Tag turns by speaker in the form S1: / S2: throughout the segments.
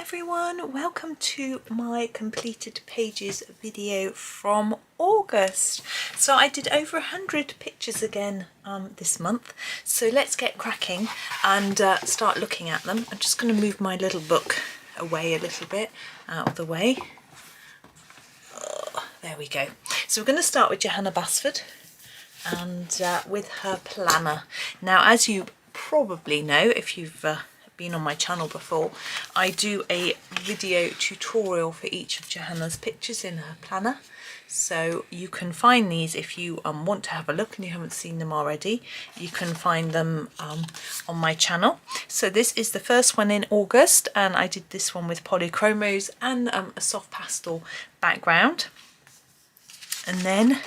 S1: everyone, welcome to my completed pages video from August. So I did over 100 pictures again this month, so let's get cracking and start looking at them. I'm just going to move my little book away a little bit out of the way. There we go. So we're going to start with Johanna Basford and with her planner. Now, as you probably know, if you've been on my channel before, I do a video tutorial for each of Johanna's pictures in her planner, so you can find these if you want to have a look and you haven't seen them already. You can find them on my channel. So this is the first one in August, and I did this one with polychromos and a soft pastel background. And then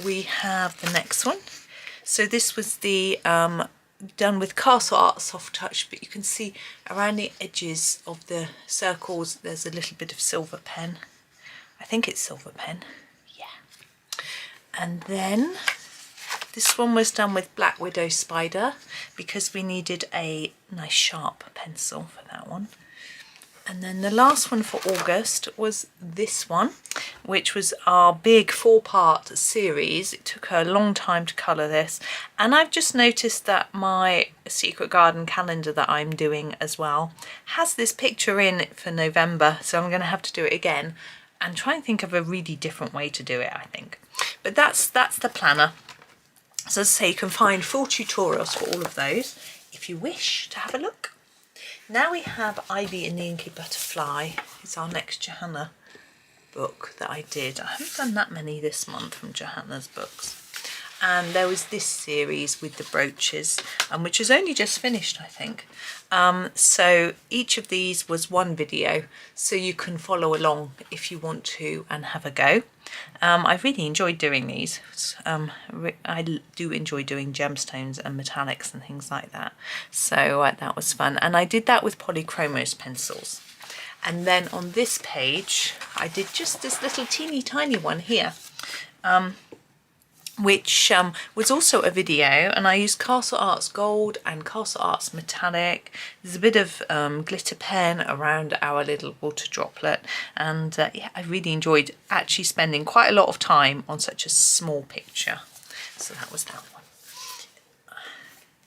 S1: we have the next one. So this was the done with Castle Art Soft Touch, but you can see around the edges of the circles there's a little bit of silver pen. I think it's silver pen, yeah. And then this one was done with Black Widow Spider because we needed a nice sharp pencil for that one. And then the last one for August was this one, which was our big 4-part series. It took her a long time to colour this, and I've just noticed that my Secret Garden calendar that I'm doing as well has this picture in it for November, so I'm going to have to do it again and try and think of a really different way to do it, I think. But that's the planner. So as I say, you can find full tutorials for all of those if you wish to have a look. Now we have Ivy and the Inky Butterfly. It's our next Johanna book that I did. I haven't done that many this month from Johanna's books. And there was this series with the brooches, which is only just finished, I think. So each of these was one video, so you can follow along if you want to and have a go. I really enjoyed doing these. I do enjoy doing gemstones and metallics and things like that. So that was fun. And I did that with polychromos pencils. And then on this page, I did just this little teeny tiny one here, which was also a video, and I used Castle Arts Gold and Castle Arts Metallic. There's a bit of glitter pen around our little water droplet, and yeah, I really enjoyed actually spending quite a lot of time on such a small picture. So that was that one.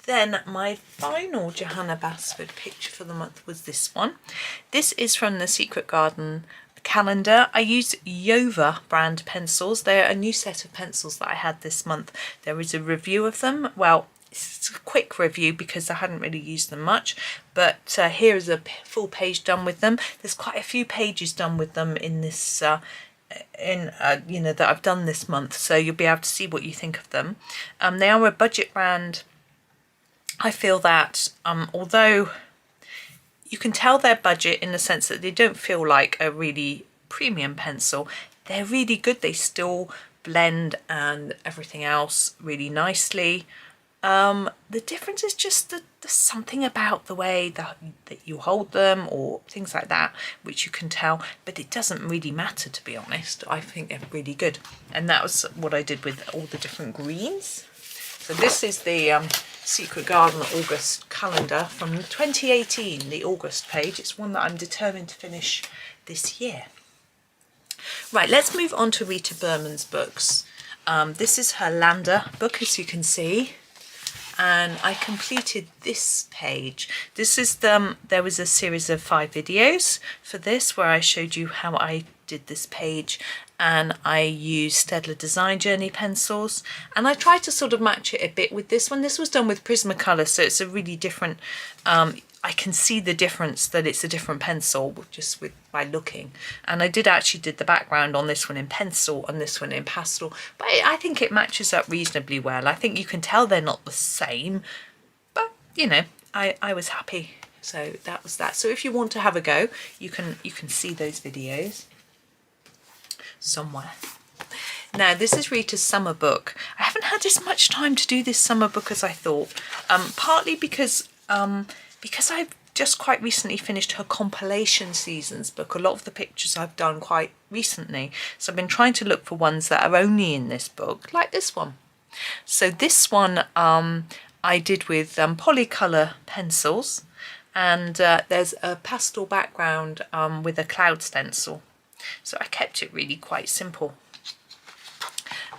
S1: Then my final Johanna Basford picture for the month was this one. This is from the Secret Garden calendar. I used Yova brand pencils. They're a new set of pencils that I had this month. There is a review of them. Well, it's a quick review because I hadn't really used them much, but here is a full page done with them. There's quite a few pages done with them in this you know, that I've done this month, so you'll be able to see what you think of them. They are a budget brand. I feel that although you can tell their budget in the sense that they don't feel like a really premium pencil, they're really good. They still blend and everything else really nicely. The difference is just that there's something about the way that you hold them or things like that, which you can tell, but it doesn't really matter, to be honest. I think they're really good. And that was what I did with all the different greens. So this is the Secret Garden August calendar from 2018, the August page. It's one that I'm determined to finish this year. Right, let's move on to Rita Berman's books. This is her Lande book, as you can see. And I completed this page. This is there was a series of 5 videos for this where I showed you how I did this page, and I used Staedtler Design Journey pencils, and I tried to sort of match it a bit with this one. This was done with Prismacolor, so it's a really different, I can see the difference that it's a different pencil just by looking. And I did the background on this one in pencil and this one in pastel, but I think it matches up reasonably well. I think you can tell they're not the same, but you know, I was happy. So that was that. So if you want to have a go, you can see those videos somewhere. Now this is Rita's summer book. I haven't had as much time to do this summer book as I thought, partly because I've just quite recently finished her compilation seasons book. A lot of the pictures I've done quite recently, so I've been trying to look for ones that are only in this book, like this one. So this one I did with polycolour pencils, and there's a pastel background with a cloud stencil, so I kept it really quite simple.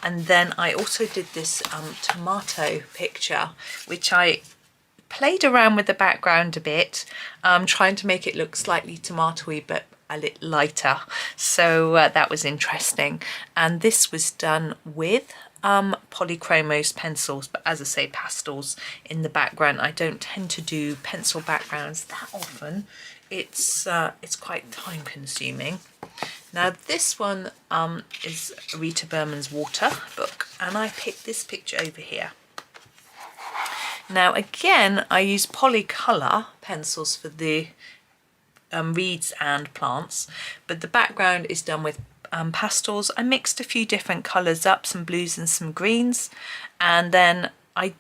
S1: And then I also did this tomato picture, which I played around with the background a bit, trying to make it look slightly tomatoey but a little lighter, so that was interesting. And this was done with polychromos pencils, but as I say, pastels in the background. I don't tend to do pencil backgrounds that often. It's quite time consuming. Now this one is Rita Berman's Water book, and I picked this picture over here. Now again, I use polycolour pencils for the reeds and plants, but the background is done with pastels. I mixed a few different colours up, some blues and some greens, and then I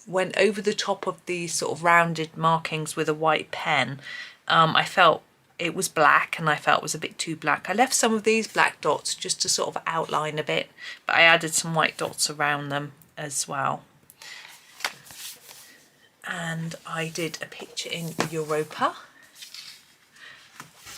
S1: went over the top of these sort of rounded markings with a white pen. I felt it was black and I felt it was a bit too black. I left some of these black dots just to sort of outline a bit, but I added some white dots around them as well. And I did a picture in Europa,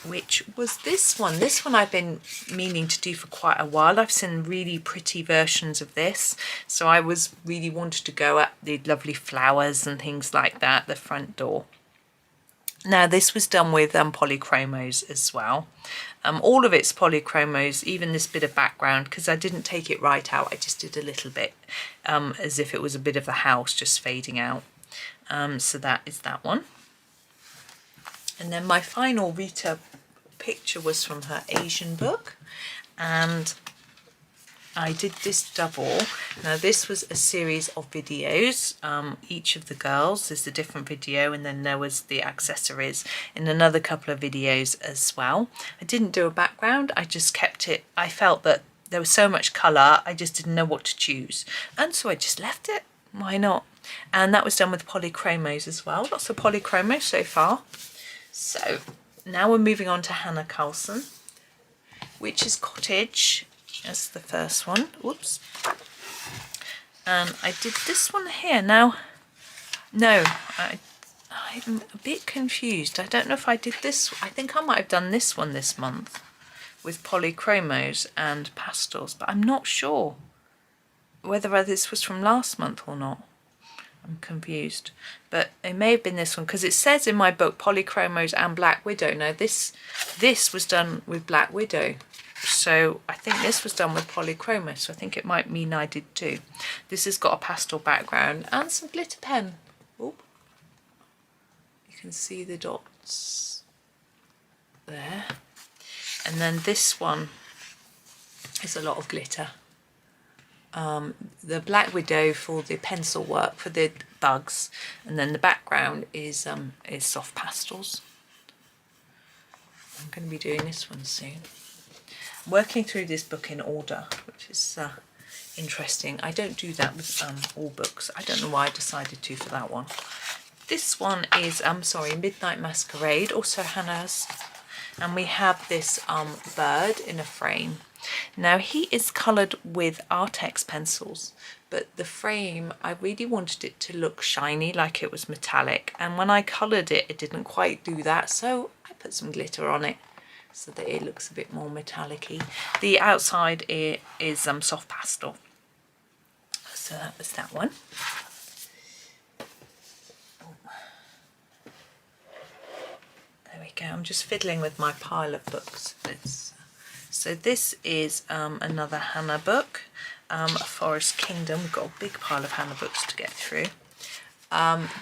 S1: which was this one. This one I've been meaning to do for quite a while. I've seen really pretty versions of this, so I was really wanted to go at the lovely flowers and things like that, the front door. Now this was done with polychromos as well. All of it's polychromos, even this bit of background, because I didn't take it right out. I just did a little bit as if it was a bit of the house just fading out. So that is that one. And then my final Rita picture was from her Asian book, and I did this double. Now this was a series of videos. Each of the girls is a different video, and then there was the accessories in another couple of videos as well. I didn't do a background, I just kept it. I felt that there was so much colour, I just didn't know what to choose, and so I just left it. Why not? And that was done with polychromos as well. Lots of polychromos so far. So now we're moving on to Hannah Carlson, which is Cottage. That's the first one. Whoops. And I did this one here. Now, no, I'm a bit confused. I don't know if I did this. I think I might have done this one this month with polychromos and pastels, but I'm not sure whether this was from last month or not. I'm confused, but it may have been this one, because it says in my book polychromos and Black Widow. Now this was done with Black Widow, so I think this was done with polychromos, so I think it might mean I did too. This has got a pastel background and some glitter pen. Oop. You can see the dots there, and then this one is a lot of glitter. The Black Widow for the pencil work for the bugs, and then the background is soft pastels. I'm going to be doing this one soon. I'm working through this book in order, which is interesting. I don't do that with all books. I don't know why I decided to for that one. This one is Midnight Masquerade, also Hannah's, and we have this bird in a frame. Now he is coloured with Artex pencils, but the frame, I really wanted it to look shiny, like it was metallic, and when I coloured it, it didn't quite do that, so I put some glitter on it so that it looks a bit more metallic-y. The outside is soft pastel. So that was that one. There we go. I'm just fiddling with my pile of books. So this is another Hannah book, Forest Kingdom. We've got a big pile of Hannah books to get through.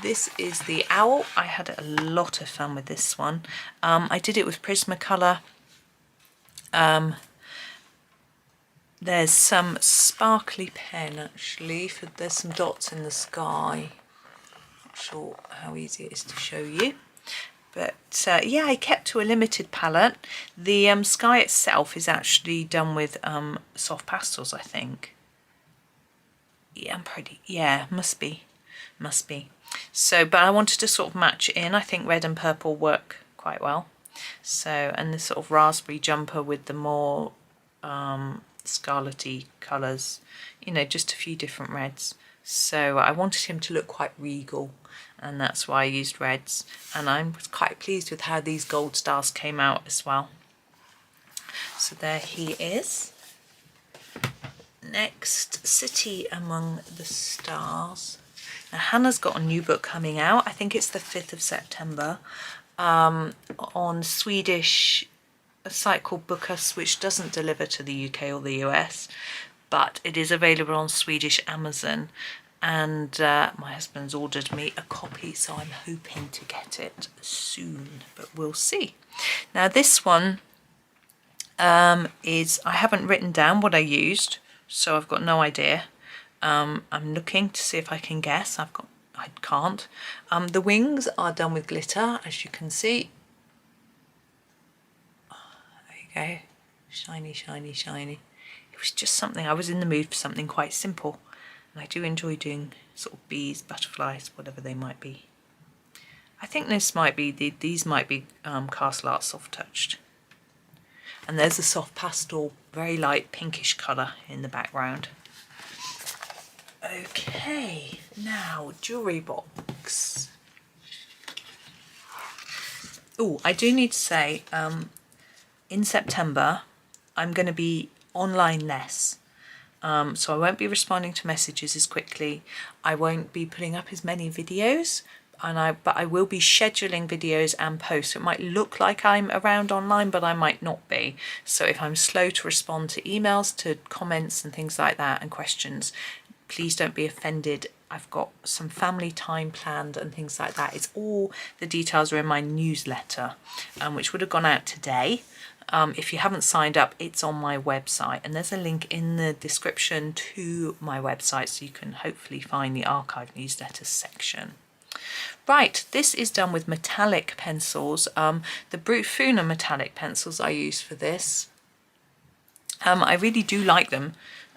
S1: This is The Owl. I had a lot of fun with this one. I did it with Prismacolor. There's some sparkly pen actually, there's some dots in the sky. Not sure how easy it is to show you. But yeah, I kept to a limited palette. The sky itself is actually done with soft pastels, I think. Yeah, must be. So, but I wanted to sort of match it in. I think red and purple work quite well. So, and this sort of raspberry jumper with the more scarlety colours, you know, just a few different reds. So I wanted him to look quite regal, and that's why I used reds, and I was quite pleased with how these gold stars came out as well. So there he is. Next, City Among the Stars. Now Hannah's got a new book coming out, I think it's the 5th of September, on Swedish, a site called Bookus, which doesn't deliver to the UK or the US, but it is available on Swedish Amazon, and my husband's ordered me a copy, so I'm hoping to get it soon, but we'll see. Now this one is, I haven't written down what I used, so I've got no idea. I'm looking to see if I can guess. I can't. The wings are done with glitter, as you can see. There you go. Shiny, shiny, shiny. It was just something, I was in the mood for something quite simple. And I do enjoy doing sort of bees, butterflies, whatever they might be. I think this might be, these might be Castle Art Soft Touched. And there's a soft pastel, very light pinkish colour in the background. Okay, now jewellery box. Oh, I do need to say, in September, I'm going to be online less. So I won't be responding to messages as quickly. I won't be putting up as many videos, but I will be scheduling videos and posts. It might look like I'm around online, but I might not be. So if I'm slow to respond to emails, to comments and things like that and questions, please don't be offended. I've got some family time planned and things like that. It's all, the details are in my newsletter, which would have gone out today. If you haven't signed up, it's on my website, and there's a link in the description to my website, so you can hopefully find the archive newsletters section. Right, this is done with metallic pencils. The Brute Funa metallic pencils I use for this. I really do like them.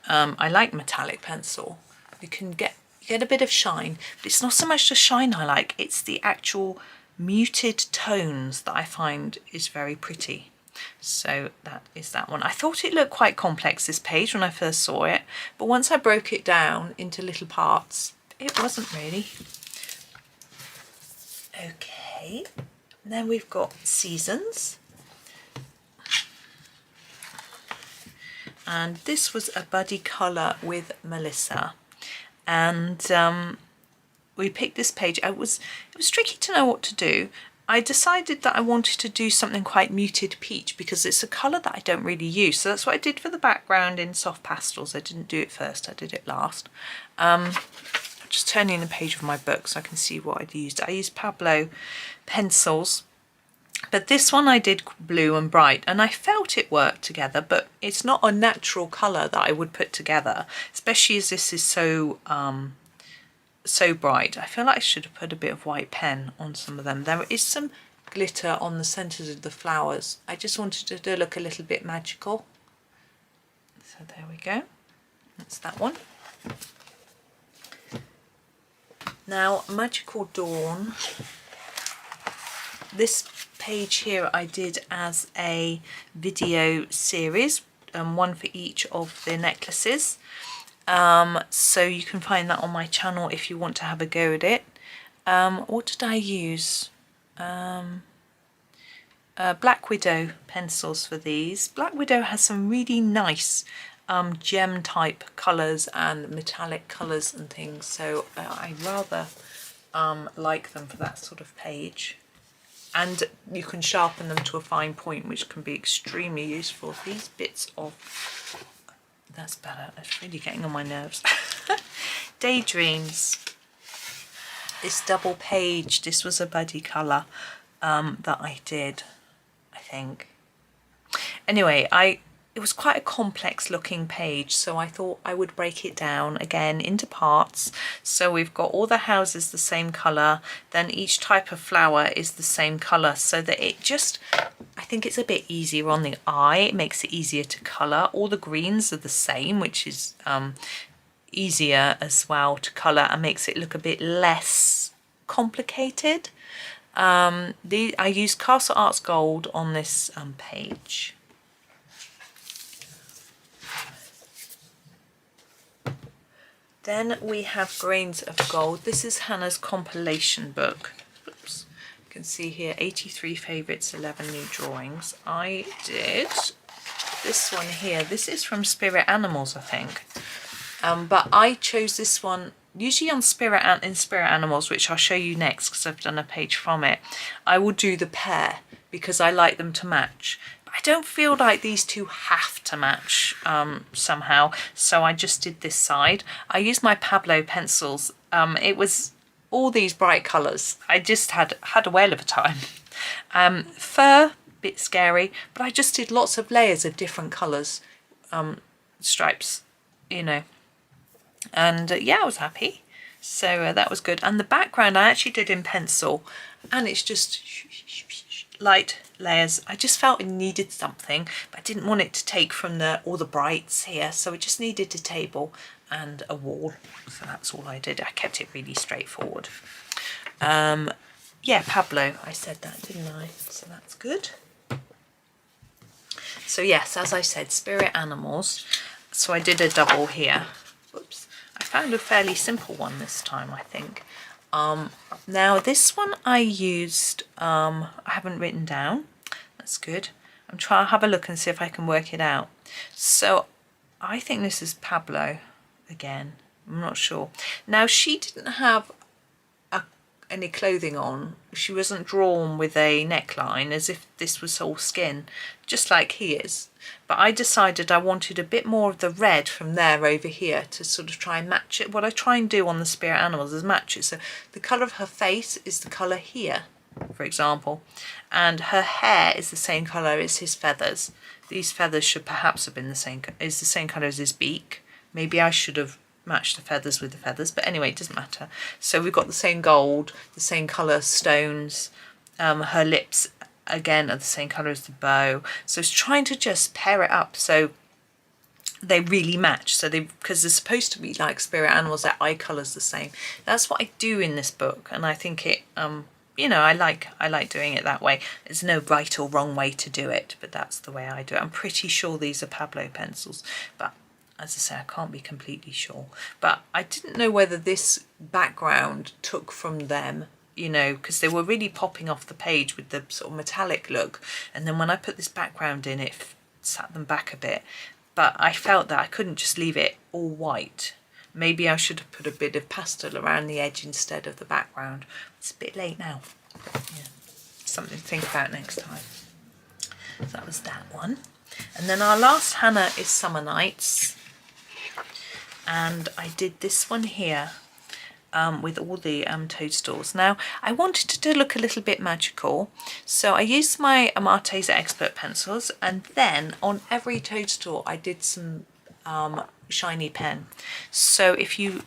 S1: I like metallic pencil. You can get a bit of shine, but it's not so much the shine I like, it's the actual muted tones that I find is very pretty. So that is that one. I thought it looked quite complex, this page, when I first saw it, but once I broke it down into little parts, it wasn't really. Okay, and then we've got Seasons. And this was a buddy colour with Melissa, and we picked this page. It was tricky to know what to do. I decided that I wanted to do something quite muted peach because it's a colour that I don't really use, so that's what I did for the background in soft pastels. I didn't do it first, I did it last. Just turning the page of my book so I can see what I'd used. I used Pablo pencils, but this one I did blue and bright, and I felt it worked together, but it's not a natural colour that I would put together, especially as this is so so bright. I feel like I should have put a bit of white pen on some of them. There is some glitter on the centres of the flowers. I just wanted it to look a little bit magical. So there we go. That's that one. Now, Magical Dawn. This page here I did as a video series, one for each of the necklaces. So you can find that on my channel if you want to have a go at it. What did I use? Black Widow pencils for these. Black Widow has some really nice gem type colours and metallic colours and things, so I rather like them for that sort of page. And you can sharpen them to a fine point, which can be extremely useful. These bits of... That's better. It's really getting on my nerves. Daydreams. This double page. This was a buddy colour that I did, I think. Anyway, it was quite a complex looking page, so I thought I would break it down again into parts. So we've got all the houses the same colour, then each type of flower is the same colour, so that it just, I think it's a bit easier on the eye. It makes it easier to colour. All the greens are the same, which is easier as well to colour and makes it look a bit less complicated. I used Castle Arts Gold on this page. Then we have Grains of Gold. This is Hannah's compilation book. Oops. You can see here 83 favourites, 11 new drawings. I did this one here. This is from Spirit Animals, I think. But I chose this one usually on Spirit Animals, which I'll show you next because I've done a page from it. I will do the pair because I like them to match. But I don't feel like these two have to match somehow, so I just did this side. I used my Pablo pencils. It was all these bright colours. I just had a whale of a time. Fur, bit scary, but I just did lots of layers of different colours, stripes, you know. And yeah, I was happy, so that was good. And the background I actually did in pencil, and it's just light layers. I just felt it needed something, but I didn't want it to take from all the brights here, so it just needed a table and a wall. So that's all I did. I kept it really straightforward. Yeah, Pablo, I said that, didn't I? So that's good. So yes, as I said, Spirit Animals. So I did a double here. Whoops. I found a fairly simple one this time, I think. Now this one I used, I haven't written down. That's good. I'm trying to have a look and see if I can work it out. So I think this is Pablo again. I'm not sure. Now she didn't have any clothing on. She wasn't drawn with a neckline as if this was all skin, just like he is. But I decided I wanted a bit more of the red from there over here to sort of try and match it. What I try and do on the Spirit Animals is match it. So the colour of her face is the colour here, for example, and her hair is the same colour as his feathers. These feathers should perhaps have been the same colour as his beak. Maybe I should have match the feathers with the feathers, but anyway, it doesn't matter. So we've got the same gold, the same colour stones. Her lips again are the same colour as the bow. So it's trying to just pair it up so they really match. So because they're supposed to be like Spirit Animals, their eye colour's the same. That's what I do in this book, and I think it you know, I like doing it that way. There's no right or wrong way to do it, but that's the way I do it. I'm pretty sure these are Pablo pencils, but as I say, I can't be completely sure. But I didn't know whether this background took from them, you know, because they were really popping off the page with the sort of metallic look. And then when I put this background in, it sat them back a bit. But I felt that I couldn't just leave it all white. Maybe I should have put a bit of pastel around the edge instead of the background. It's a bit late now. But, yeah, something to think about next time. So that was that one. And then our last Hannah is Summer Nights. And I did this one here with all the toadstools. Now I wanted it to look a little bit magical, so I used my Arteza Expert pencils, and then on every toadstool I did some shiny pen. So if you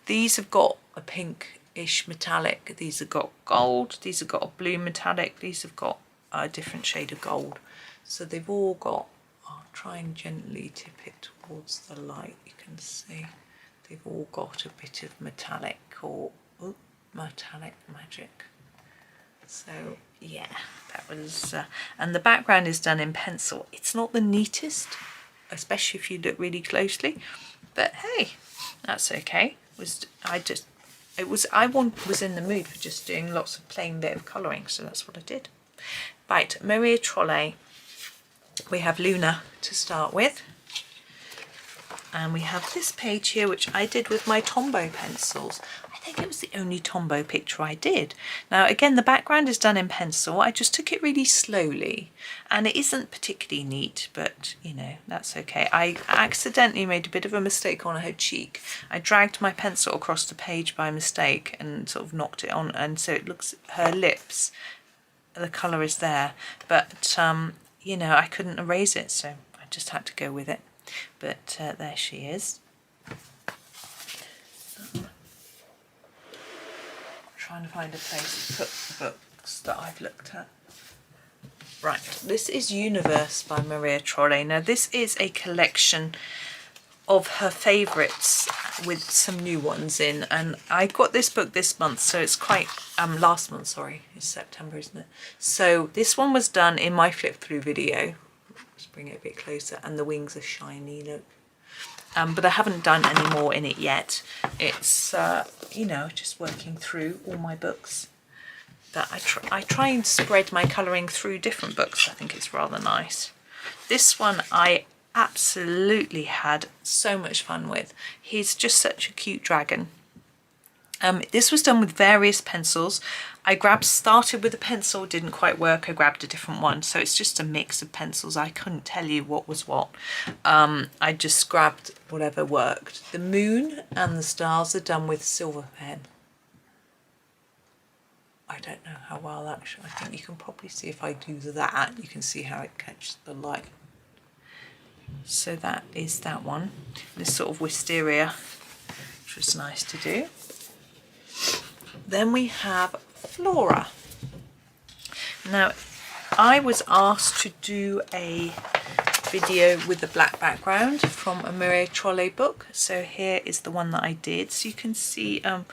S1: these have got a pinkish metallic, these have got gold, these have got a blue metallic, these have got a different shade of gold. So they've all got, I'll try and gently tip it towards the light, you can see they've all got a bit of metallic or metallic magic. So yeah, that was and the background is done in pencil. It's not the neatest, especially if you look really closely, but hey, that's okay. I was in the mood for just doing lots of plain bit of colouring, so that's what I did. Right, Maria Trolle. We have Luna to start with. And we have this page here, which I did with my Tombow pencils. I think it was the only Tombow picture I did. Now, again, the background is done in pencil. I just took it really slowly. And it isn't particularly neat, but, you know, that's okay. I accidentally made a bit of a mistake on her cheek. I dragged my pencil across the page by mistake and sort of knocked it on. And so it looks, her lips, the colour is there. But, you know, I couldn't erase it, so I just had to go with it. But there she is. Trying to find a place to put the books that I've looked at. Right, this is Universe by Maria Trolle. Now this is a collection of her favourites with some new ones in, and I got this book this month, so it's quite last month, sorry, it's September, isn't it? So this one was done in my flip through video. Bring it a bit closer, and the wings are shiny, look. but I haven't done any more in it yet. It's, you know, just working through all my books. That I try and spread my colouring through different books. I think it's rather nice. This one I absolutely had so much fun with. He's just such a cute dragon. This was done with various pencils. I started with a pencil, didn't quite work, I grabbed a different one. So it's just a mix of pencils. I couldn't tell you what was what. I just grabbed whatever worked. The moon and the stars are done with silver pen. I don't know how well that I think you can probably see if I do that, you can see how it catches the light. So that is that one. This sort of wisteria, which was nice to do. Then we have Flora. Now, I was asked to do a video with a black background from a Maria Trolle book. So here is the one that I did. So you can see there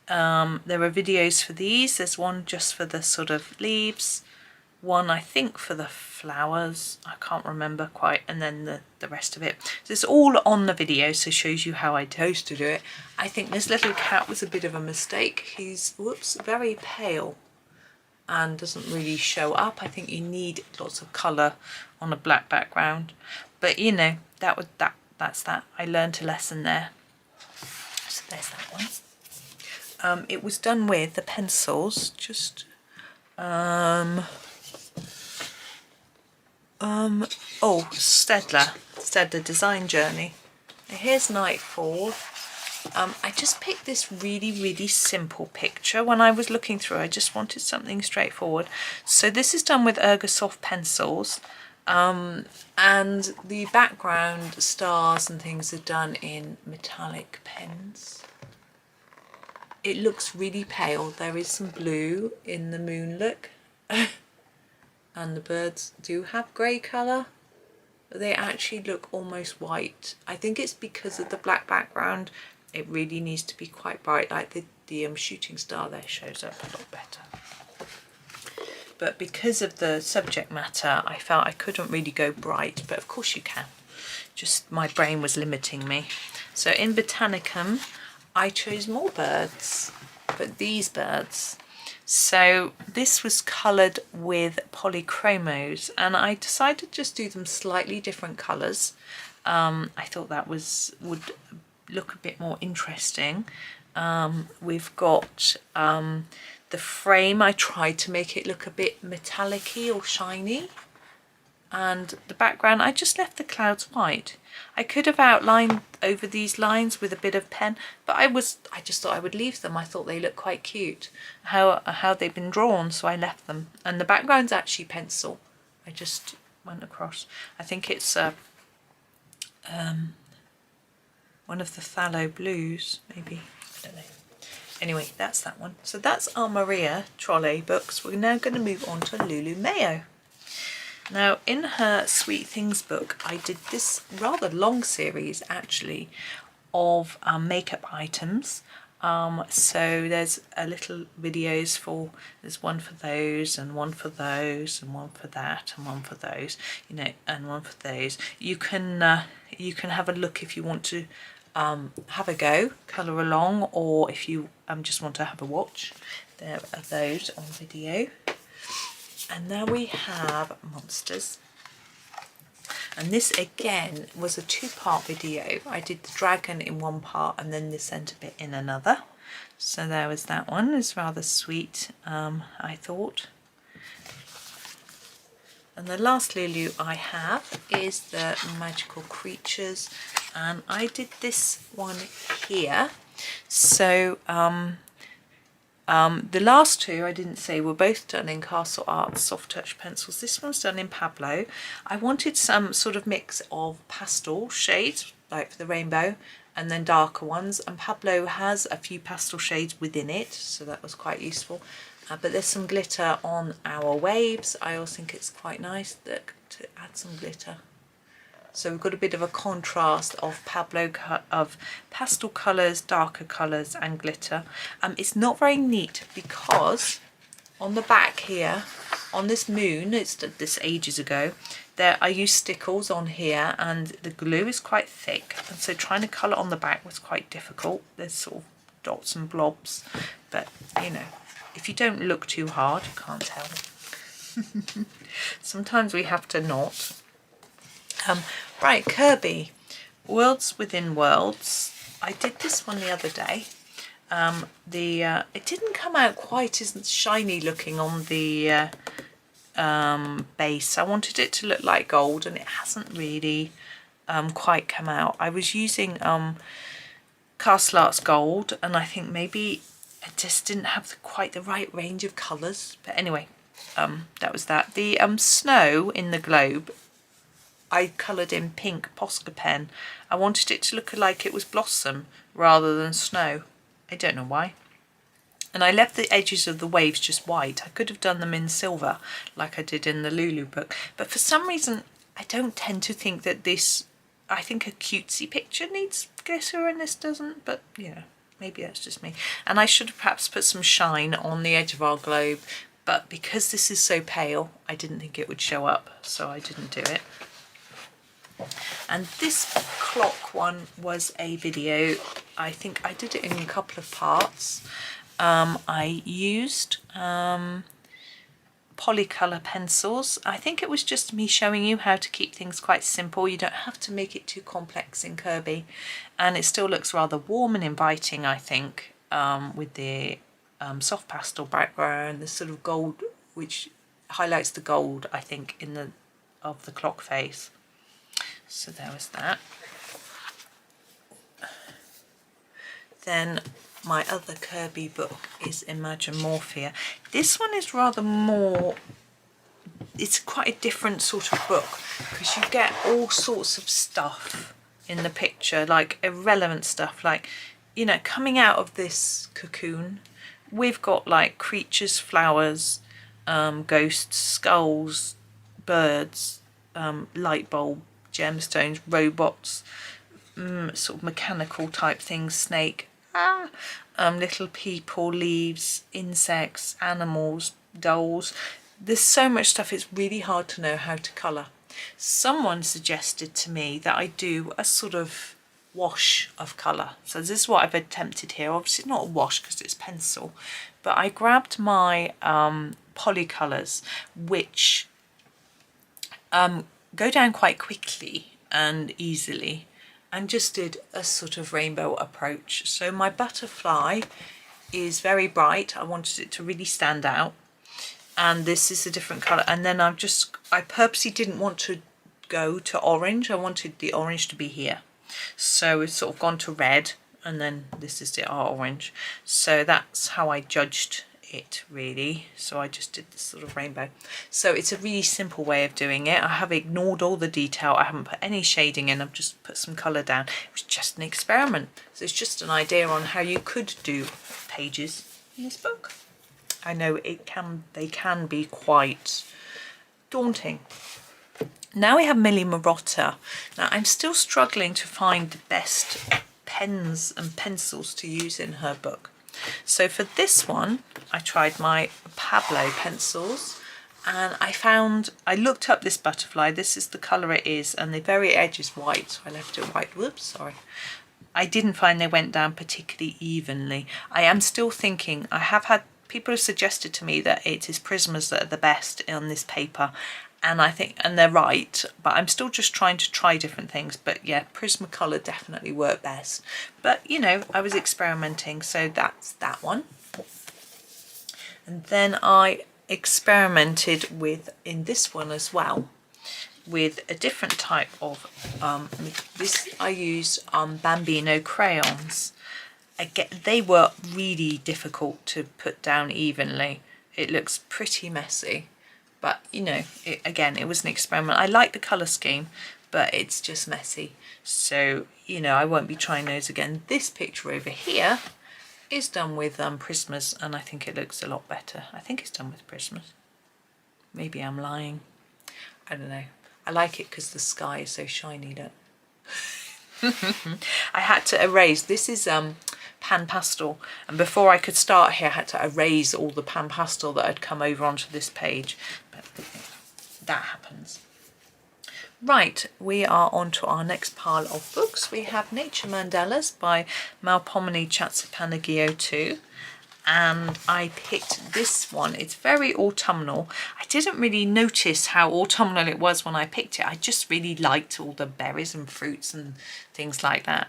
S1: are videos for these. There's one just for the sort of leaves, one I think for the flowers, I can't remember quite, and then the rest of it. So it's all on the video, so it shows you how I chose to do it. I think this little cat was a bit of a mistake. He's, whoops, very pale and doesn't really show up. I think you need lots of colour on a black background. But you know, that's that. I learned a lesson there. So there's that one. It was done with the pencils, just Stedler Design Journey. Now here's Nightfall. I just picked this really simple picture. When I was looking through, I just wanted something straightforward. So this is done with Ergosoft pencils, and the background stars and things are done in metallic pens. It looks really pale. There is some blue in the moon look. And the birds do have grey colour, but they actually look almost white. I think it's because of the black background. It really needs to be quite bright, like the shooting star there shows up a lot better. But because of the subject matter, I felt I couldn't really go bright, but of course you can. Just my brain was limiting me. So in Botanicum, I chose more birds, but these birds. So this was coloured with polychromos, and I decided to just do them slightly different colours. I thought that would look a bit more interesting. We've got the frame. I tried to make it look a bit metallic-y or shiny, and the background I just left the clouds white. I could have outlined over these lines with a bit of pen, but I just thought I would leave them. I thought they looked quite cute, how they've been drawn, so I left them. And the background's actually pencil. I just went across. I think it's one of the phthalo blues, maybe. I don't know. Anyway, that's that one. So that's our Maria Trolle books. We're now going to move on to Lulu Mayo. Now, in her Sweet Things book, I did this rather long series, actually, of makeup items. So there's a little videos for, there's one for those, and one for those, and one for that, and one for those, you know, and one for those. You can have a look if you want to have a go, colour along, or if you just want to have a watch. There are those on video. And now we have Monsters, and this again was a two-part video. I did the dragon in one part and then the centre bit in another. So there was that one. It's rather sweet, I thought. And the last Lulu I have is the Magical Creatures, and I did this one here. So the last two I didn't say were both done in Castle Arts soft touch pencils. This one's done in Pablo. I wanted some sort of mix of pastel shades, like for the rainbow, and then darker ones, and Pablo has a few pastel shades within it, so that was quite useful. But there's some glitter on our waves. I also think it's quite nice to add some glitter. So we've got a bit of a contrast of of pastel colours, darker colours and glitter. It's not very neat because on the back here on this moon, it's this ages ago, there I used stickles on here and the glue is quite thick, and so trying to colour on the back was quite difficult. There's sort of dots and blobs, but you know, if you don't look too hard you can't tell. Sometimes we have to not. Right, Kirby, Worlds Within Worlds. I did this one the other day. It didn't come out quite as shiny looking on the base. I wanted it to look like gold, and it hasn't really quite come out. I was using Castle Arts Gold, and I think maybe I just didn't have quite the right range of colours. But anyway, that was that. The snow in the globe, I coloured in pink Posca pen. I wanted it to look like it was blossom rather than snow. I don't know why. And I left the edges of the waves just white. I could have done them in silver like I did in the Lulu book. But for some reason, I don't tend to think that this, I think a cutesy picture needs glitter and this doesn't. But, you know, maybe that's just me. And I should have perhaps put some shine on the edge of our globe. But because this is so pale, I didn't think it would show up. So I didn't do it. And this clock one was a video. I think I did it in a couple of parts. I used polycolour pencils. I think it was just me showing you how to keep things quite simple. You don't have to make it too complex in Kirby, and it still looks rather warm and inviting, I think, with the soft pastel background, the sort of gold which highlights the gold, I think, in the of the clock face. So there was that. Then my other Kirby book is Imagine Morphia. This one is rather more, it's quite a different sort of book because you get all sorts of stuff in the picture, like irrelevant stuff, like, you know, coming out of this cocoon, we've got like creatures, flowers, ghosts, skulls, birds, light bulb, gemstones, robots, sort of mechanical type things, snake, little people, leaves, insects, animals, dolls. There's so much stuff, it's really hard to know how to colour. Someone suggested to me that I do a sort of wash of colour. So this is what I've attempted here. Obviously not a wash because it's pencil, but I grabbed my polycolours, which go down quite quickly and easily, and just did a sort of rainbow approach. So my butterfly is very bright. I wanted it to really stand out, and this is a different colour. And then I purposely didn't want to go to orange. I wanted the orange to be here, so it's sort of gone to red, and then this is our orange. So that's how I judged it, really. So I just did this sort of rainbow. So it's a really simple way of doing it. I have ignored all the detail. I haven't put any shading in. I've just put some colour down. It was just an experiment. So it's just an idea on how you could do pages in this book. I know they can be quite daunting. Now we have Millie Marotta. Now I'm still struggling to find the best pens and pencils to use in her book. So for this one, I tried my Pablo pencils, and I looked up this butterfly. This is the colour it is, and the very edge is white, so I left it white. Whoops, sorry. I didn't find they went down particularly evenly. I am still thinking, I have had people have suggested to me that it is Prismas that are the best on this paper, and I think, and they're right, but I'm still just trying to try different things. But yeah, Prismacolor definitely worked best. But you know, I was experimenting, so that's that one. And then I experimented with, in this one as well, with a different type of, this I used Bambino crayons. Again, they were really difficult to put down evenly. It looks pretty messy. But, you know, again, it was an experiment. I like the colour scheme, but it's just messy. So, you know, I won't be trying those again. This picture over here is done with Prismas, and I think it looks a lot better. I think it's done with Prismas. Maybe I'm lying. I don't know. I like it because the sky is so shiny, look. I had to erase. This is pan pastel, and before I could start here I had to erase all the pan pastel that had come over onto this page, that happens. Right, we are on to our next pile of books. We have Nature Mandalas by Melpomene Chatzipanagio 2. And I picked this one. It's very autumnal. I didn't really notice how autumnal it was when I picked it. I just really liked all the berries and fruits and things like that.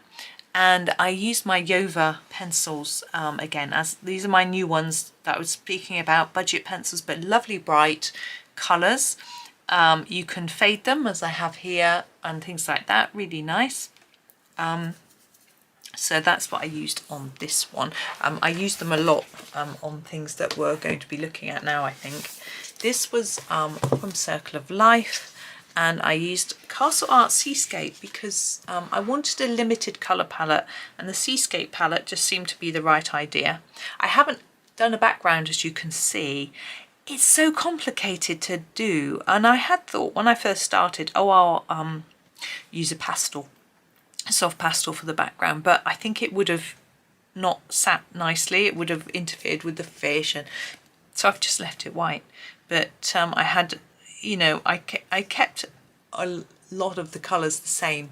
S1: And I used my Yova pencils again, as these are my new ones that I was speaking about, budget pencils, but lovely bright colours. You can fade them as I have here and things like that, really nice. So that's what I used on this one. I used them a lot on things that we're going to be looking at now, I think. This was from Circle of Life, and I used Castle Art Seascape because I wanted a limited colour palette, and the Seascape palette just seemed to be the right idea. I haven't done a background, as you can see. It's so complicated to do, and I had thought when I first started, oh, I'll use a pastel, soft pastel for the background, but I think it would have not sat nicely. It would have interfered with the fish, and so I've just left it white. But I had, you know, I kept a lot of the colours the same.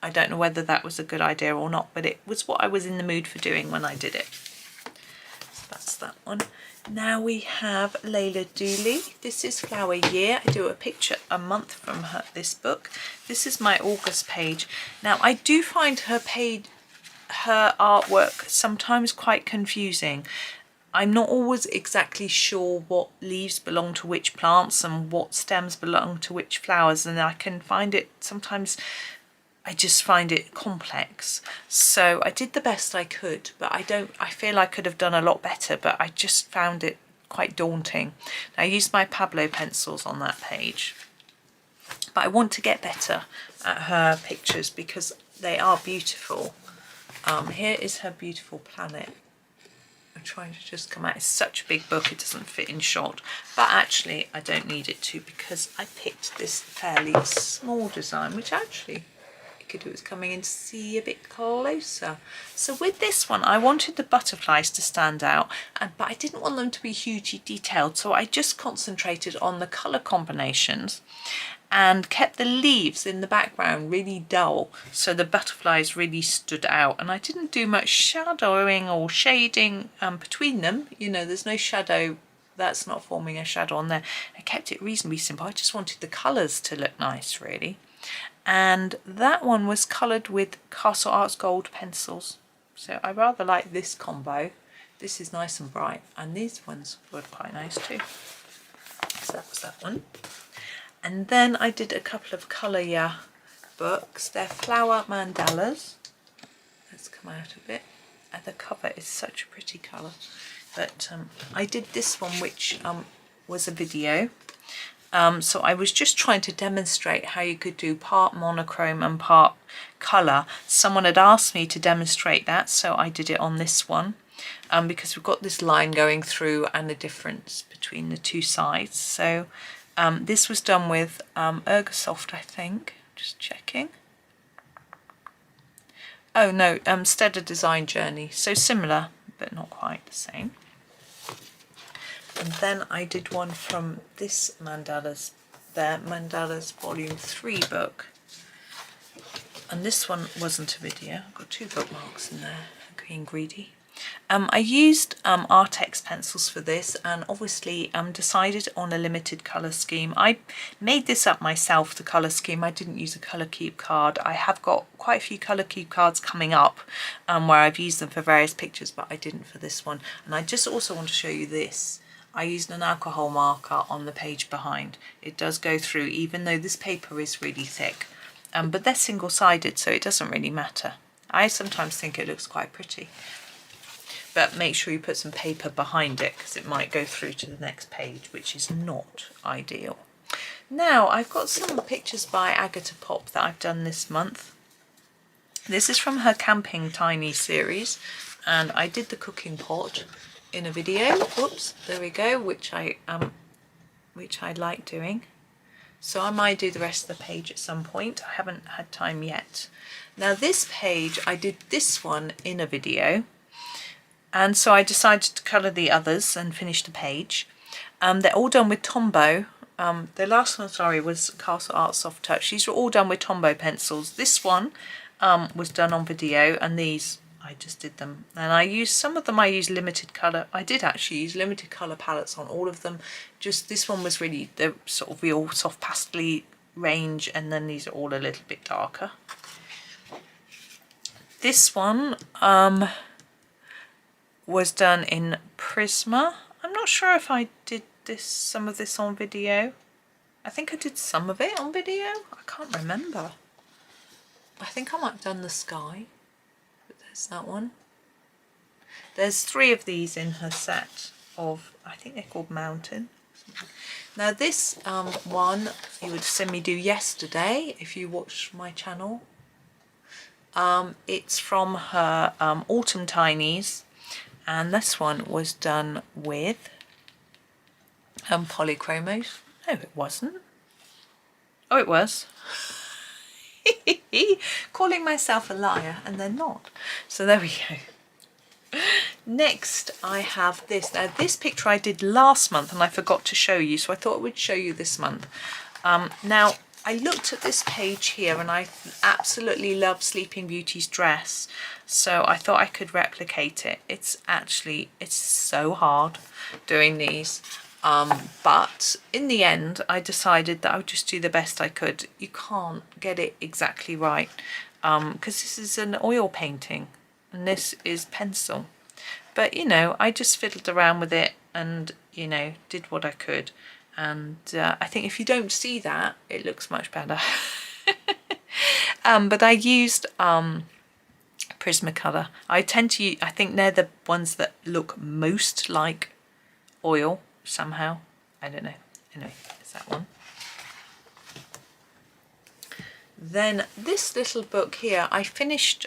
S1: I don't know whether that was a good idea or not, but it was what I was in the mood for doing when I did it. So that's that one. Now we have Layla Dooley. This is Flower Year. I do a picture a month from this book. This is my August page. Now I do find her artwork sometimes quite confusing. I'm not always exactly sure what leaves belong to which plants and what stems belong to which flowers, and I can find it sometimes, I just find it complex. So I did the best I could, but I feel I could have done a lot better, but I just found it quite daunting. I used my Pablo pencils on that page, but I want to get better at her pictures because they are beautiful. Here is her beautiful planet. I'm trying to just come out. It's such a big book, it doesn't fit in shot, but actually I don't need it to because I picked this fairly small design, which actually could do is coming in to see a bit closer. So with this one, I wanted the butterflies to stand out, but I didn't want them to be hugely detailed, so I just concentrated on the colour combinations and kept the leaves in the background really dull, so the butterflies really stood out. And I didn't do much shadowing or shading between them. You know, there's no shadow, that's not forming a shadow on there. I kept it reasonably simple. I just wanted the colours to look nice, really. And that one was coloured with Castle Arts Gold pencils. So I rather like this combo. This is nice and bright, and these ones were quite nice too. So that was that one. And then I did a couple of Colour books. They're Flower Mandalas. Let's come out a bit. And the cover is such a pretty colour. But I did this one, which was a video. So I was just trying to demonstrate how you could do part monochrome and part colour. Someone had asked me to demonstrate that, so I did it on this one. Because we've got this line going through and a difference between the two sides. So this was done with Ergosoft, I think. Just checking. Oh no, Stedder Design Journey. So similar, but not quite the same. And then I did one from this Mandalas, their Mandalas Volume 3 book. And this one wasn't a video. I've got two bookmarks in there, Green Greedy. I used Artex pencils for this, and obviously decided on a limited colour scheme. I made this up myself, the colour scheme. I didn't use a colour cube card. I have got quite a few colour cube cards coming up where I've used them for various pictures, but I didn't for this one. And I just also want to show you this. I used an alcohol marker on the page behind. It does go through, even though this paper is really thick. But they're single-sided, so it doesn't really matter. I sometimes think it looks quite pretty. But make sure you put some paper behind it because it might go through to the next page, which is not ideal. Now, I've got some pictures by Agatha Pop that I've done this month. This is from her Camping Tiny series, and I did the cooking pot in a video. Whoops, there we go, which I like doing. So I might do the rest of the page at some point. I haven't had time yet. Now this page, I did this one in a video. And so I decided to colour the others and finish the page. They're all done with Tombow. The last one, sorry, was Castle Art Soft Touch. These were all done with Tombow pencils. This one was done on video, and these I just did them. And I used some of them. I used limited colour. I did actually use limited colour palettes on all of them. Just this one was really the sort of real soft pastel range, and then these are all a little bit darker. This one was done in Prisma. I'm not sure if I did some of this on video. I think I did some of it on video. I can't remember. I think I might have done the sky. But there's that one. There's 3 of these in her set of, I think they're called Mountain. Now this one you would have seen me do yesterday if you watched my channel. It's from her Autumn Tinies, and this one was done with polychromos. No, it wasn't. Oh, it was. Calling myself a liar, and they're not. So there we go. Next I have this. Now this picture I did last month and I forgot to show you, so I thought I would show you this month. Now I looked at this page here and I absolutely love Sleeping Beauty's dress, so I thought I could replicate it. It's so hard doing these. But in the end I decided that I would just do the best I could. You can't get it exactly right because this is an oil painting and this is pencil, but you know, I just fiddled around with it and, you know, did what I could, and I think if you don't see that, it looks much better. But I used Prismacolor. I think they're the ones that look most like oil somehow. I don't know. Anyway, it's that one. Then this little book here I finished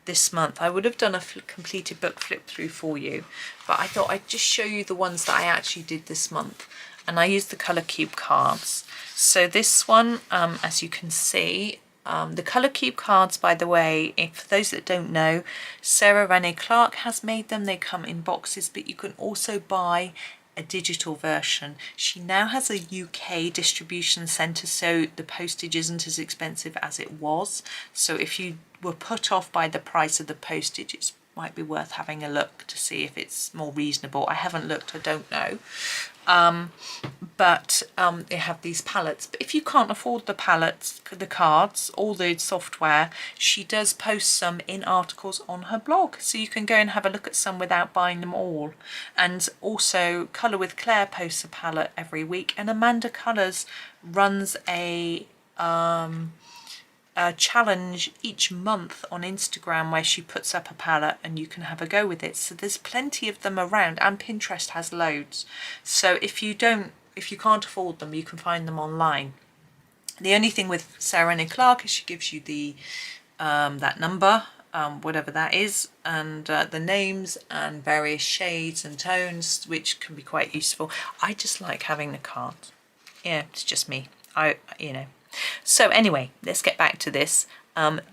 S1: this month. I would have done a completed book flip through for you, but I thought I'd just show you the ones that I actually did this month, and I used the Colour Cube cards. So this one, as you can see, the Colour Cube cards, by the way, for those that don't know, Sarah Renee Clark has made them. They come in boxes, but you can also buy a digital version. She now has a UK distribution centre, so the postage isn't as expensive as it was. So if you were put off by the price of the postage, it might be worth having a look to see if it's more reasonable. I haven't looked, I don't know. But they have these palettes. But if you can't afford the palettes, the cards, all the software, she does post some in articles on her blog, so you can go and have a look at some without buying them all. And also Colour with Claire posts a palette every week, and Amanda Colours runs a challenge each month on Instagram where she puts up a palette and you can have a go with it. So there's plenty of them around, and Pinterest has loads. So if you can't afford them, you can find them online. The only thing with Sarah Renee Clark is she gives you the that number, whatever that is, and the names and various shades and tones, which can be quite useful. I just like having the cards. Yeah, it's just me. You know. So anyway, let's get back to this.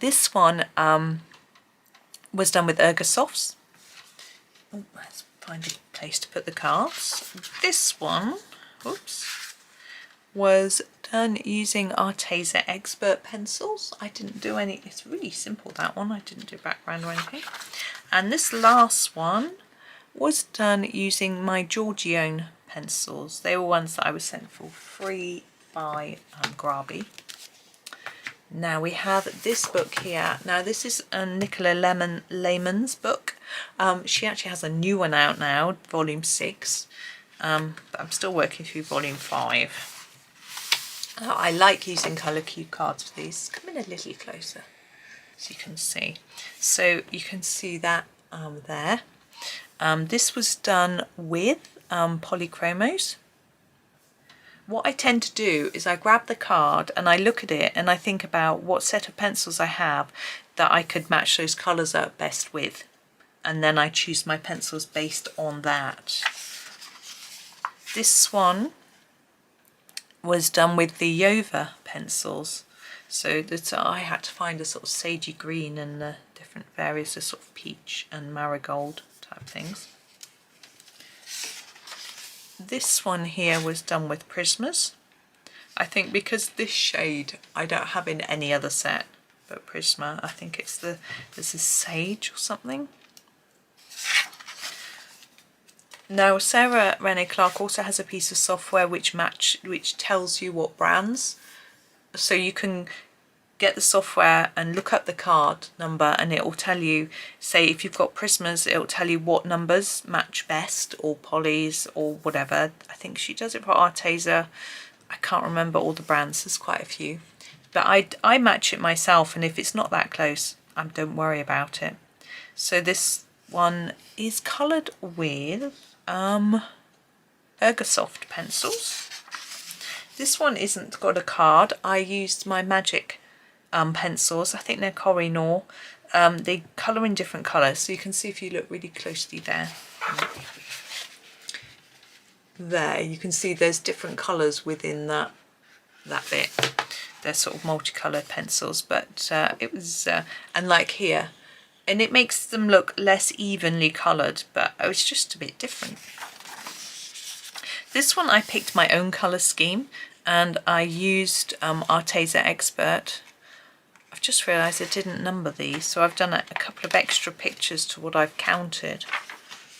S1: This one was done with Ergosofts. Oh, let's find a place to put the cards. This one, oops, was done using Arteza Expert pencils. I didn't do any, it's really simple, that one. I didn't do background or anything. And this last one was done using my Giorgione pencils. They were ones that I was sent for free by Grabi. Now we have this book here. Now this is Nicola Lehmann's book. She actually has a new one out now, volume 6, but I'm still working through volume 5. I like using Colour Cube cards for these. Come in a little closer so you can see. So you can see that there. This was done with polychromos. What I tend to do is I grab the card and I look at it and I think about what set of pencils I have that I could match those colours up best with, and then I choose my pencils based on that. This one was done with the Yova pencils, so that I had to find a sort of sagey green and the different various sort of peach and marigold type things. This one here was done with Prismas. I think because this shade I don't have in any other set but Prisma. I think it's this is Sage or something. Now Sarah Renee Clark also has a piece of software which tells you what brands, so you can get the software and look up the card number and it will tell you, say if you've got Prismas, it will tell you what numbers match best, or polys or whatever. I think she does it for Arteza. I can't remember all the brands, there's quite a few. But I match it myself, and if it's not that close, don't worry about it. So this one is coloured with Ergosoft pencils. This one isn't got a card. I used my Magic pencils. I think they're Koh-i-Noor. They colour in different colours, so you can see if you look really closely there. There, you can see there's different colours within that bit. They're sort of multicoloured pencils, but it was, and like here, and it makes them look less evenly coloured, but it's just a bit different. This one I picked my own colour scheme, and I used Arteza Expert. I've just realised I didn't number these, so I've done a couple of extra pictures to what I've counted.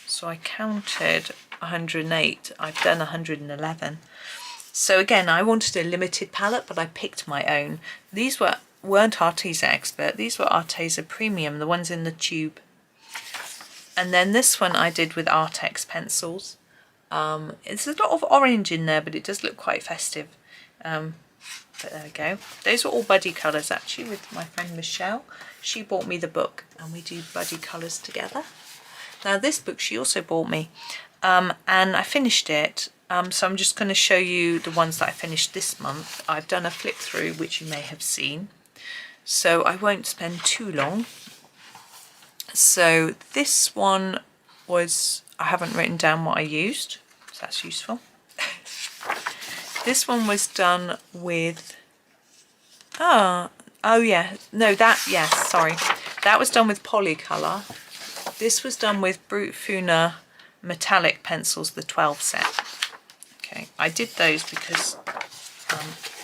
S1: So I counted 108, I've done 111. So again, I wanted a limited palette, but I picked my own. These weren't Arteza Expert, these were Arteza Premium, the ones in the tube. And then this one I did with Artex pencils. It's a lot of orange in there, but it does look quite festive. But there we go. Those were all buddy colours actually, with my friend Michelle. She bought me the book and we do buddy colours together. Now this book she also bought me, and I finished it. So I'm just going to show you the ones that I finished this month. I've done a flip through, which you may have seen, so I won't spend too long. So this one was, I haven't written down what I used, so that's useful. This one was done with, that was done with Polycolour. This was done with Brut Funa metallic pencils, the 12 set. Okay, I did those because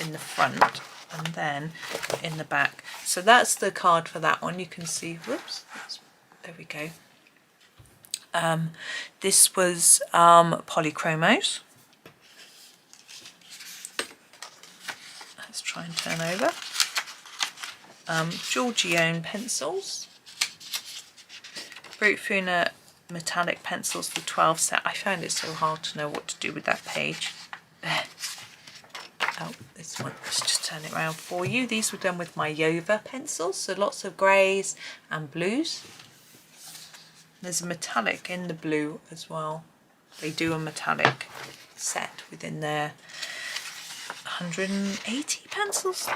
S1: in the front and then in the back. So that's the card for that one. You can see, whoops, there we go. This was Polychromos. Let's try and turn over. Giorgione pencils. Brut Funa metallic pencils, the 12 set. I found it so hard to know what to do with that page. Oh, this one, let's just turn it around for you. These were done with my Yova pencils, so lots of greys and blues. There's a metallic in the blue as well. They do a metallic set within their 180 pencils.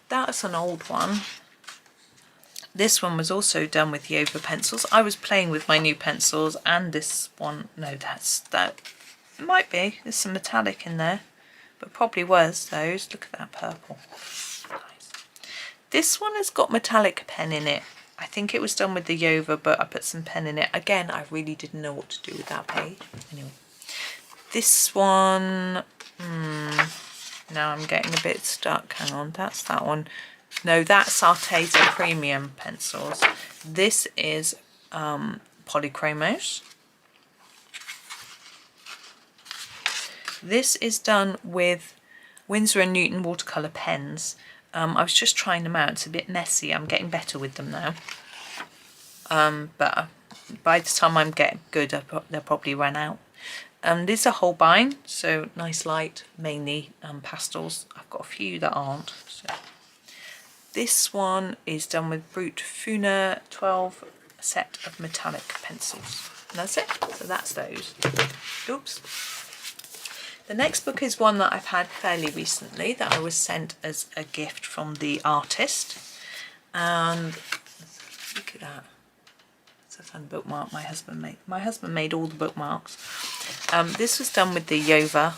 S1: That's an old one. This one was also done with Yova pencils. I was playing with my new pencils, and this one, no, that it might be. There's some metallic in there, but probably was those. Look at that purple. Nice. This one has got metallic pen in it. I think it was done with the Yova, but I put some pen in it. Again, I really didn't know what to do with that page. Anyway, this one, now I'm getting a bit stuck. Hang on, that's that one. No, that's Arteza Premium pencils. This is Polychromos. This is done with Winsor & Newton watercolour pens. I was just trying them out. It's a bit messy. I'm getting better with them now. But by the time I'm getting good, they'll probably run out. These are Holbein, so nice light, mainly pastels. I've got a few that aren't. So. This one is done with Brut Funa 12 set of metallic pencils. And that's it. So that's those. Oops. The next book is one that I've had fairly recently that I was sent as a gift from the artist. And look at that. It's a fun bookmark my husband made. My husband made all the bookmarks. This was done with the Yova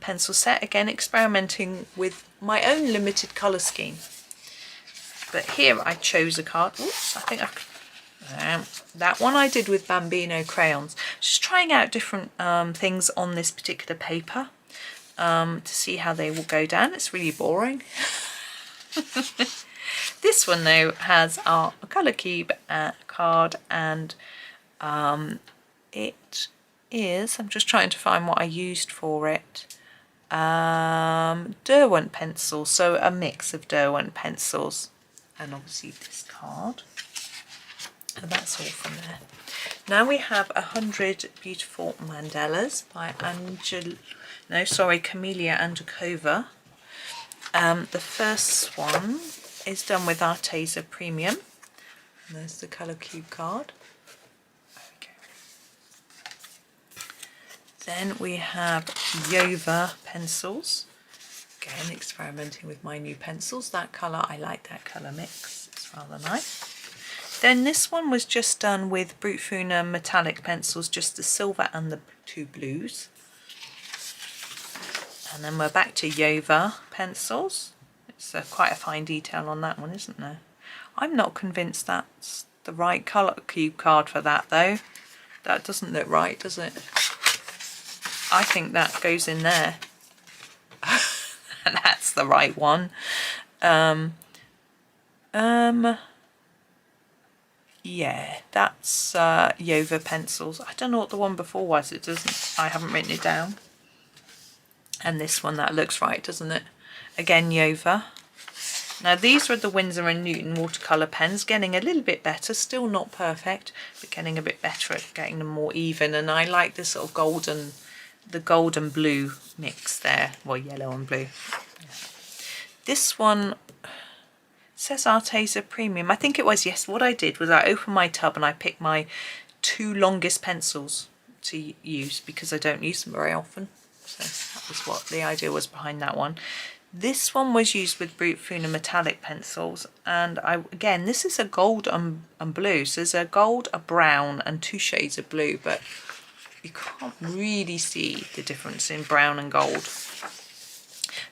S1: pencil set. Again, experimenting with my own limited colour scheme. But here I chose a card. Oops, I think That one I did with Bambino crayons. Just trying out different things on this particular paper to see how they will go down. It's really boring. This one though has our colour cube card, and it is, I'm just trying to find what I used for it, Derwent pencils, so a mix of Derwent pencils, and obviously this card. And that's all from there. Now we have 100 Beautiful Mandalas by Camelia Andrikova. The first one is done with Arteza Premium. And there's the colour cube card. Okay. Then we have Yova pencils. Again, experimenting with my new pencils. That colour, I like that colour mix. It's rather nice. Then this one was just done with Brute Funa metallic pencils, just the silver and the two blues. And then we're back to Yova pencils. It's quite a fine detail on that one, isn't there? I'm not convinced that's the right colour cube card for that though. That doesn't look right, does it? I think that goes in there. And that's the right one. Yeah, that's Yova pencils. I don't know what the one before was. It doesn't. I haven't written it down. And this one, that looks right, doesn't it? Again, Yova. Now these are the Winsor & Newton watercolour pens, getting a little bit better. Still not perfect, but getting a bit better at getting them more even. And I like this sort of golden, the gold and blue mix there. Well, yellow and blue. Yeah. This one says Arteza Premium. I think it was, yes. What I did was I opened my tub and I picked my two longest pencils to use because I don't use them very often. So that was what the idea was behind that one. This one was used with Brute Funa metallic pencils, and again, this is a gold and blue. So there's a gold, a brown, and two shades of blue, but you can't really see the difference in brown and gold.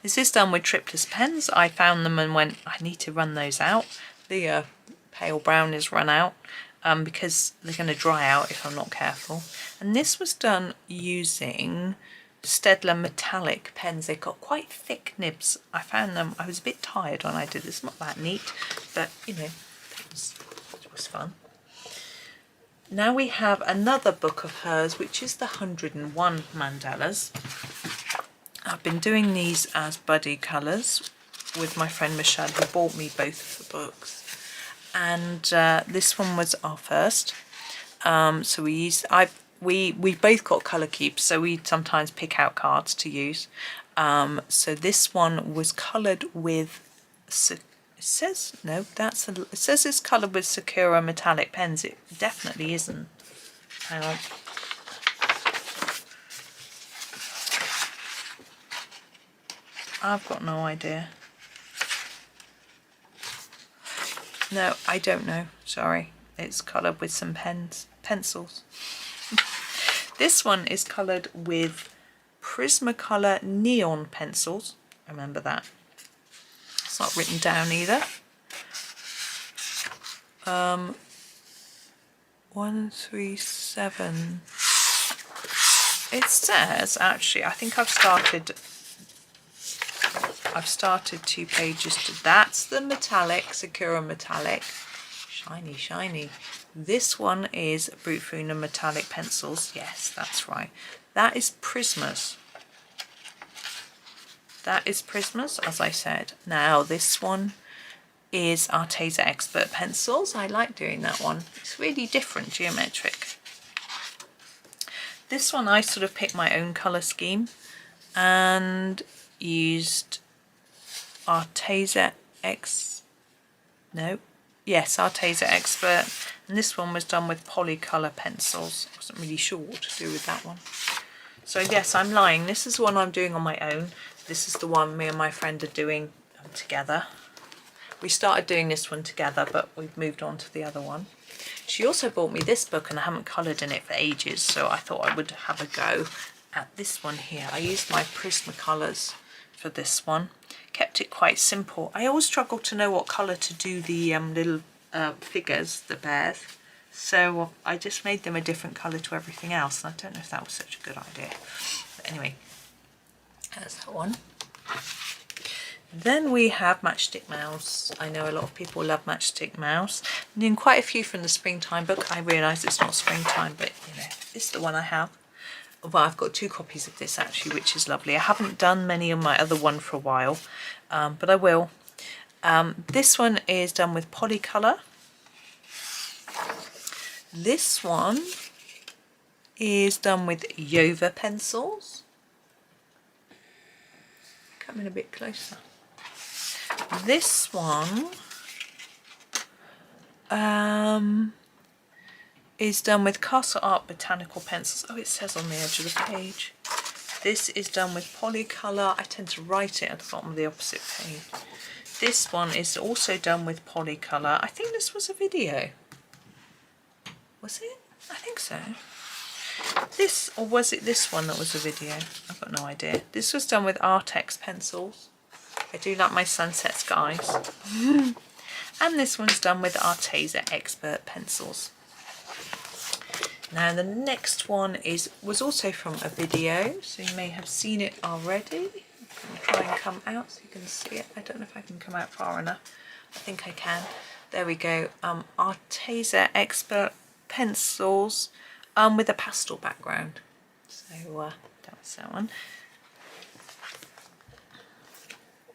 S1: This is done with Triplus pens. I found them and went, I need to run those out. The pale brown is run out because they're going to dry out if I'm not careful. And this was done using Staedtler metallic pens. They've got quite thick nibs. I found them, I was a bit tired when I did this. Not that neat, but you know, it was fun. Now we have another book of hers, which is the 101 Mandalas. I've been doing these as buddy colours with my friend Michelle, who bought me both of the books. And this one was our first. So we used, we both got colour cubes, so we sometimes pick out cards to use. So this one was coloured with, it says it's coloured with Sakura metallic pens. It definitely isn't. Hang on. I've got no idea. No, I don't know. Sorry. It's coloured with some pencils. This one is coloured with Prismacolor neon pencils. Remember that. It's not written down either. 137. It says, actually, I think I've started 2 pages to, that's the metallic, Sakura metallic. Shiny, shiny. This one is Brute Funa metallic pencils. Yes, that's right. That is Prismas. That is Prismas, as I said. Now, this one is Arteza Expert pencils. I like doing that one. It's really different, geometric. This one, I sort of picked my own colour scheme and used Arteza Arteza Expert, and this one was done with Polycolour pencils. I wasn't really sure what to do with that one. So yes, I'm lying. This is the one I'm doing on my own. This is the one me and my friend are doing together. We started doing this one together, but we've moved on to the other one. She also bought me this book, and I haven't coloured in it for ages, so I thought I would have a go at this one here. I used my Prismacolors for this one. Kept it quite simple. I always struggle to know what colour to do the little figures, the bears. So I just made them a different colour to everything else, and I don't know if that was such a good idea. But anyway, that's that one. Then we have Matchstick Mouse. I know a lot of people love Matchstick Mouse. I'm doing quite a few from the springtime book. I realise it's not springtime, but you know, this is the one I have. Well, I've got 2 copies of this actually, which is lovely. I haven't done many of my other one for a while, but I will. This one is done with Polycolour. This one is done with Yova pencils. Come in a bit closer. This one is done with Castle Art Botanical pencils. Oh, it says on the edge of the page. This is done with Polycolour. I tend to write it at the bottom of the opposite page. This one is also done with Polycolour. I think this was a video. Was it? I think so. This, or was it this one that was a video? I've got no idea. This was done with Artex pencils. I do like my sunset skies. And this one's done with Arteza Expert pencils. Now the next one was also from a video, so you may have seen it already. I'm going to try and come out so you can see it. I don't know if I can come out far enough. I think I can. There we go. Arteza Expert pencils with a pastel background. So that was that one.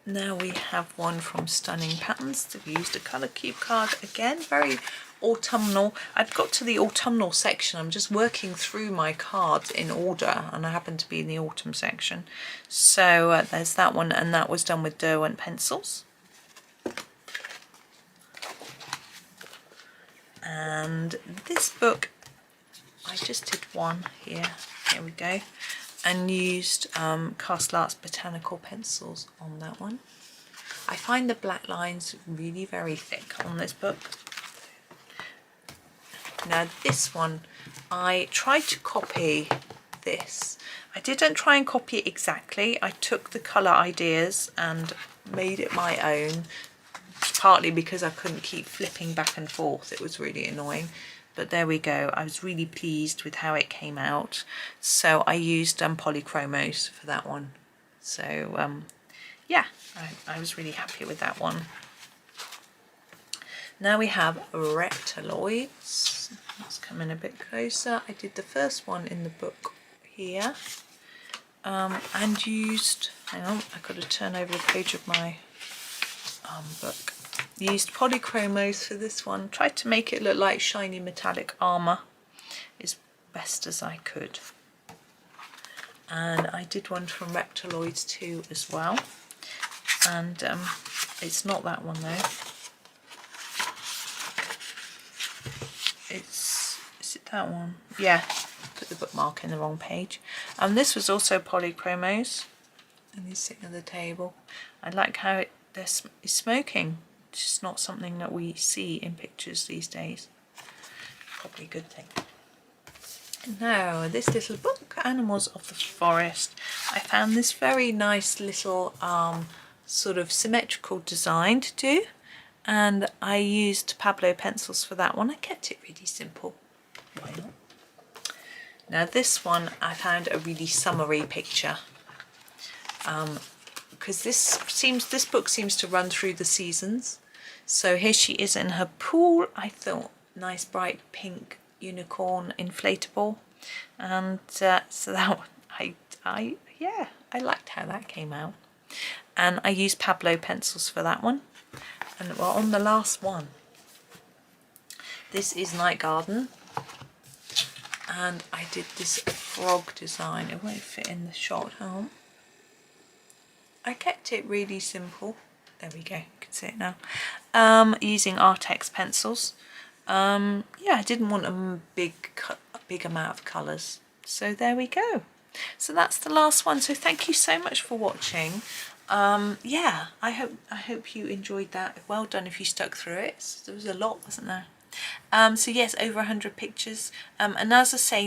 S1: Now we have one from Stunning Patterns. They've used a colour cube card again, very autumnal. I've got to the autumnal section. I'm just working through my cards in order, and I happen to be in the autumn section. So there's that one, and that was done with Derwent pencils. And this book, I just did one here. Here we go. And used Castle Arts Botanical pencils on that one. I find the black lines really very thick on this book. Now this one, I tried to copy this. I didn't try and copy it exactly. I took the colour ideas and made it my own, partly because I couldn't keep flipping back and forth. It was really annoying. But there we go. I was really pleased with how it came out. So I used polychromos for that one. So yeah, I was really happy with that one. Now we have Reptiloids. Let's come in a bit closer. I did the first one in the book here. And used, hang on, I've got to turn over the page of my book. Used polychromos for this one. Tried to make it look like shiny metallic armour as best as I could. And I did one from Reptiloids too as well. And it's not that one though. Is it that one? Yeah, put the bookmark in the wrong page. This was also polychromos. And he's sitting at the table. I like how it's smoking. It's just not something that we see in pictures these days. Probably a good thing. Now, this little book, Animals of the Forest. I found this very nice little sort of symmetrical design to do. And I used Pablo pencils for that one. I kept it really simple. Why not? Now this one, I found a really summery picture. Because this book seems to run through the seasons. So here she is in her pool. I thought nice bright pink unicorn inflatable, and so that one, I liked how that came out. And I used Pablo pencils for that one. And we're on the last one. This is Night Garden, and I did this frog design. It won't fit in the shot. Home. I kept it really simple. There we go, you can see it now. Using Artex pencils. Yeah, I didn't want a big amount of colours. So there we go. So that's the last one. So thank you so much for watching. Yeah, I hope you enjoyed that. Well done if you stuck through it. There was a lot, wasn't there? So yes, over 100 pictures. And as I say,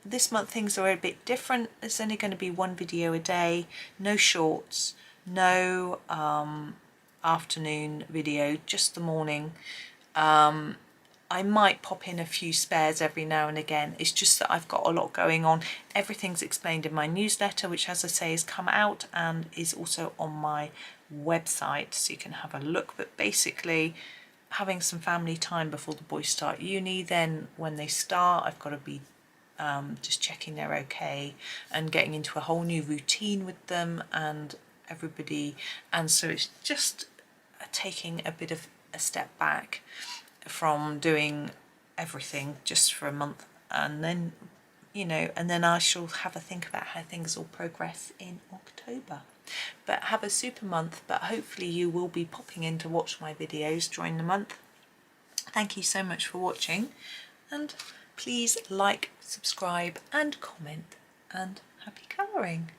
S1: this month things are a bit different. There's only going to be one video a day, no shorts, no afternoon video, just the morning. I might pop in a few spares every now and again. It's just that I've got a lot going on. Everything's explained in my newsletter, which, as I say, has come out and is also on my website, so you can have a look. But basically, having some family time before the boys start uni, then when they start, I've got to be just checking they're okay and getting into a whole new routine with them and everybody. And so it's just taking a bit of a step back from doing everything just for a month, and then, you know, and then I shall have a think about how things will progress in October. But have a super month, but hopefully you will be popping in to watch my videos during the month. Thank you so much for watching, and please like, subscribe and comment, and happy colouring.